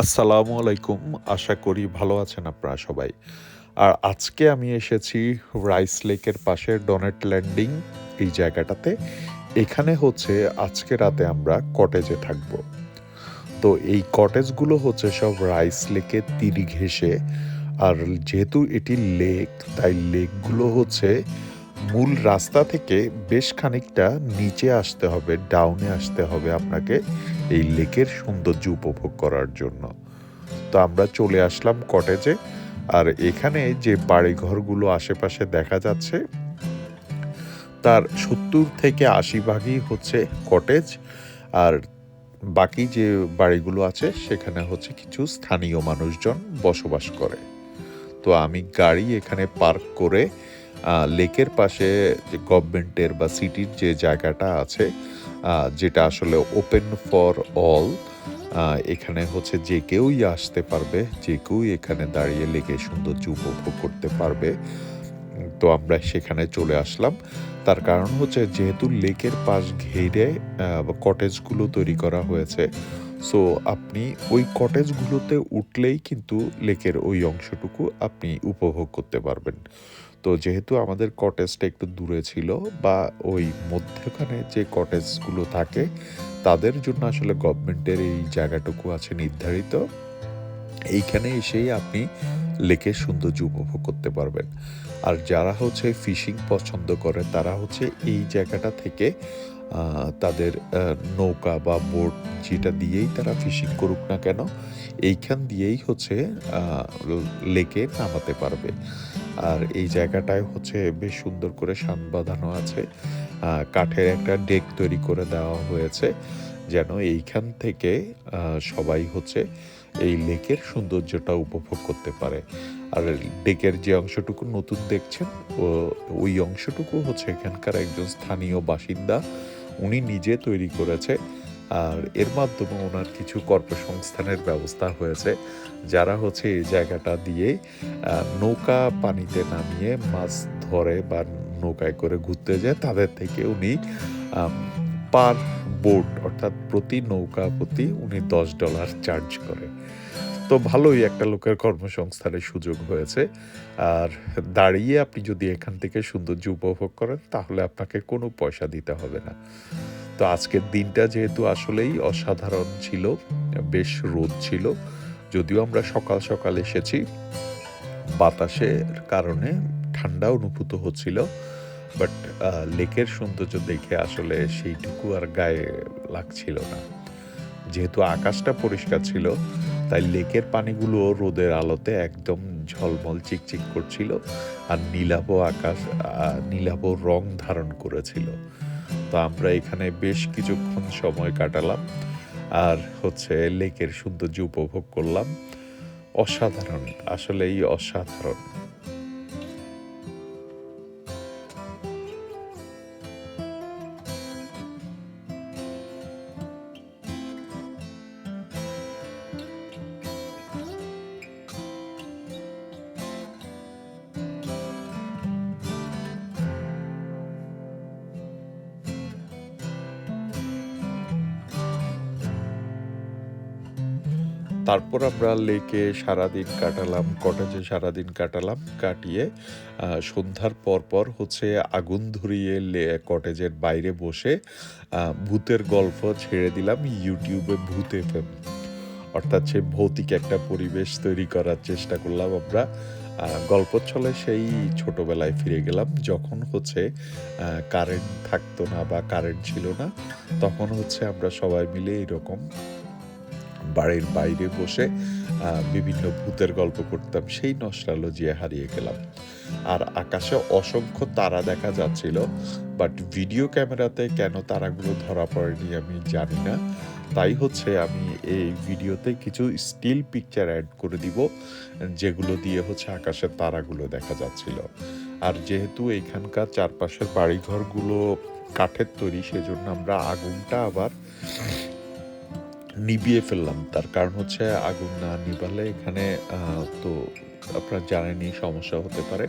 আসসালামু আলাইকুম। আশা করি ভালো আছেন আপনারা সবাই। আর আজকে আমি এসেছি রাইস লেকের পাশে ডনেট ল্যান্ডিং এই জায়গাটাতে। এখানে হচ্ছে আজকে রাতে আমরা কটেজে থাকবো। তো এই কটেজগুলো হচ্ছে সব রাইস লেকের তীর ঘেঁষে। আর যেহেতু এটি লেক, তাই লেকগুলো হচ্ছে মূল রাস্তা থেকে বেশ খানিকটা নিচে আসতে হবে, ডাউনে আসতে হবে আপনাকে এই লেকের সৌন্দর্য উপভোগ করার জন্য। তো আমরা চলে আসলাম কটেজে। আর এখানে যে বাড়িঘরগুলো আশেপাশে দেখা যাচ্ছে তার ৭০ থেকে ৮০ ভাগই হচ্ছে কটেজ। আর বাকি যে বাড়িগুলো আছে সেখানে হচ্ছে কিছু স্থানীয় মানুষজন বসবাস করে। তো আমি গাড়ি এখানে পার্ক করে লেকের পাশে যে গভর্নমেন্টের বা সিটির যে জায়গাটা আছে, যেটা আসলে ওপেন ফর অল, এখানে হচ্ছে যে কেউই আসতে পারবে, যে কেউই এখানে দাঁড়িয়ে লেকের সৌন্দর্য উপভোগ করতে পারবে। তো আমরা সেখানে চলে আসলাম। তার কারণ হচ্ছে যেহেতু লেকের পাশ ঘিরে কটেজগুলো তৈরি করা হয়েছে, সো আপনি ওই কটেজগুলোতে উঠলেই কিন্তু লেকের ওই অংশটুকু আপনি উপভোগ করতে পারবেন। তো যেহেতু আমাদের কটেজটা একটু দূরে ছিল, বা ওই মধ্যখানে যে কটেজগুলো থাকে তাদের জন্য আসলে গভর্নমেন্টের এই জায়গাটুকু আছে নির্ধারিত। এইখানে এসেই আপনি লেকের সৌন্দর্য উপভোগ করতে পারবেন। আর যারা হচ্ছে ফিশিং পছন্দ করে তারা হচ্ছে এই জায়গাটা থেকে তাদের নৌকা বা বোট যেটা দিয়েই তারা ফিশিং করুক না কেন, এইখান দিয়েই হচ্ছে লেকে নামাতে পারবে। আর এই জায়গাটায় হচ্ছে বেশ সুন্দর করে শান বাঁধানো আছে। কাঠের একটা ডেক তৈরি করে দেওয়া হয়েছে যেন এইখান থেকে সবাই হচ্ছে এই লেকের সৌন্দর্যটা উপভোগ করতে পারে। আর ডেকের যে অংশটুকু নতুন দেখছেন, ওই অংশটুকু হচ্ছে এখানকার একজন স্থানীয় বাসিন্দা, উনি নিজে তৈরি করেছে। আর এর মাধ্যমে ওনার কিছু কর্মসংস্থানের ব্যবস্থা হয়েছে। যারা হচ্ছে এই জায়গাটা দিয়ে নৌকা পানিতে নামিয়ে মাছ ধরে বা নৌকায় করে ঘুরতে যায়, তাদের থেকে উনি পার বোট অর্থাৎ প্রতি নৌকা প্রতি উনি $10 চার্জ করে। তো ভালোই একটা লোকের কর্মসংস্থানের সুযোগ হয়েছে। আর দাঁড়িয়ে আপনি যদি এখান থেকে সৌন্দর্য উপভোগ করেন তাহলে আপনাকে কোনো পয়সা দিতে হবে না। তো আজকের দিনটা যেহেতু আসলেই অসাধারণ ছিল, বেশ রোদ ছিল। যদিও আমরা সকাল সকাল এসেছি, বাতাসের কারণে ঠান্ডা অনুভূত হচ্ছিল। বাট লেকের সৌন্দর্য দেখে আসলে সেইটুকু আর গায়ে লাগছিল না। যেহেতু আকাশটা পরিষ্কার ছিল, তাই লেকের পানিগুলো রোদের আলোতে একদম ঝলমল চিকচিক করছিল। আর নীলাভ আকাশ, নীলাভ রং ধারণ করেছিল। তো আমরা এখানে বেশ কিছুক্ষণ সময় কাটালাম আর হচ্ছে লেকের সৌন্দর্য উপভোগ করলাম। অসাধারণ, আসলেই অসাধারণ। তারপর আমরা লেকে সারাদিন কাটালাম, কটেজে সারাদিন কাটালাম। কাটিয়ে সন্ধ্যার পর হচ্ছে আগুন ধরিয়ে কটেজের বাইরে বসে ভূতের গল্প ছেড়ে দিলাম ইউটিউবে। ভূত এফএম, অর্থাৎ সে ভৌতিক একটা পরিবেশ তৈরি করার চেষ্টা করলাম আমরা। গল্পর ছলে সেই ছোটবেলায় ফিরে গেলাম, যখন হচ্ছে কারেন্ট থাকতো না বা কারেন্ট ছিল না। তখন হচ্ছে আমরা সবাই মিলে এরকম বাড়ির বাইরে বসে বিভিন্ন ভূতের গল্প করতাম। সেই নস্টালজিয়া হারিয়ে গেলাম। আর আকাশে অসংখ্য তারা দেখা যাচ্ছিল, বাট ভিডিও ক্যামেরাতে কেন তারাগুলো ধরা পড়েনি আমি জানি না। তাই হচ্ছে আমি এই ভিডিওতে কিছু স্টিল পিকচার অ্যাড করে দিব, যেগুলো দিয়ে হচ্ছে আকাশের তারাগুলো দেখা যাচ্ছিল। আর যেহেতু এখানকার চারপাশের বাড়িঘরগুলো কাঠের তৈরি, সেজন্য আমরা আগুনটা আবার নিভিয়ে ফেললাম। তার কারণ হচ্ছে আগুন না নিভালে এখানে তো আপনারা জানেনই সমস্যা হতে পারে।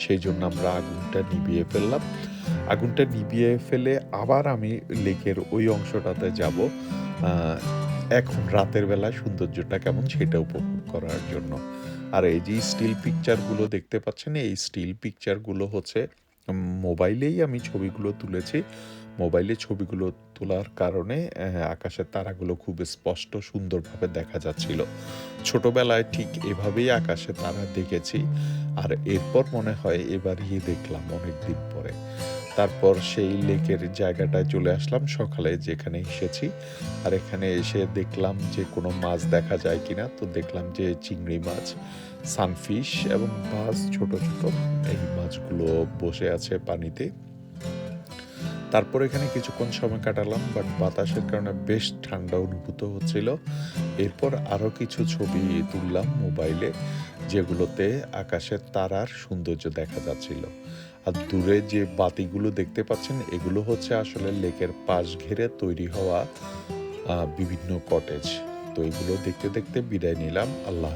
সেই জন্য আমরা আগুনটা নিভিয়ে ফেললাম। আগুনটা নিভিয়ে ফেলে আবার আমি লেকের ওই অংশটাতে যাব। এখন রাতের বেলায় সৌন্দর্যটা কেমন সেটা উপভোগ করার জন্য। আর এই যে স্টিল পিকচারগুলো দেখতে পাচ্ছেন, এই স্টিল পিকচারগুলো হচ্ছে মোবাইলেই আমি ছবিগুলো তুলেছি। মোবাইলে ছবিগুলো তোলার কারণে আকাশের তারাগুলো খুব স্পষ্ট সুন্দরভাবে দেখা যাচ্ছিল। ছোটবেলায় ঠিক এভাবেই আকাশে তারা দেখেছি। আর এরপর মনে হয় এবারই দেখলাম অনেকদিন পরে। তারপর সেই লেকের জায়গাটায় চলে আসলাম সকালে যেখানে এসেছি। আর এখানে এসে দেখলাম যে কোনো মাছ দেখা যায় কিনা। তো দেখলাম যে চিংড়ি মাছ, সানফিশ এবং বাস ছোট, ছোট এই মাছগুলো বসে আছে পানিতে। তারপর এখানে কিছুক্ষণ সময় কাটালাম, বাট বাতাসের কারণে বেশ ঠান্ডা অনুভূত হচ্ছিল। এরপর আরও কিছু ছবি তুললাম মোবাইলে, যেগুলোতে আকাশের তারার সৌন্দর্য দেখা যাচ্ছিল। আর দূরে যে বাতিগুলো দেখতে পাচ্ছেন এগুলো হচ্ছে আসলে লেকের পাশ ঘেরে তৈরি হওয়া বিভিন্ন কটেজ। তো এগুলো দেখতে দেখতে বিদায় নিলাম। আল্লাহ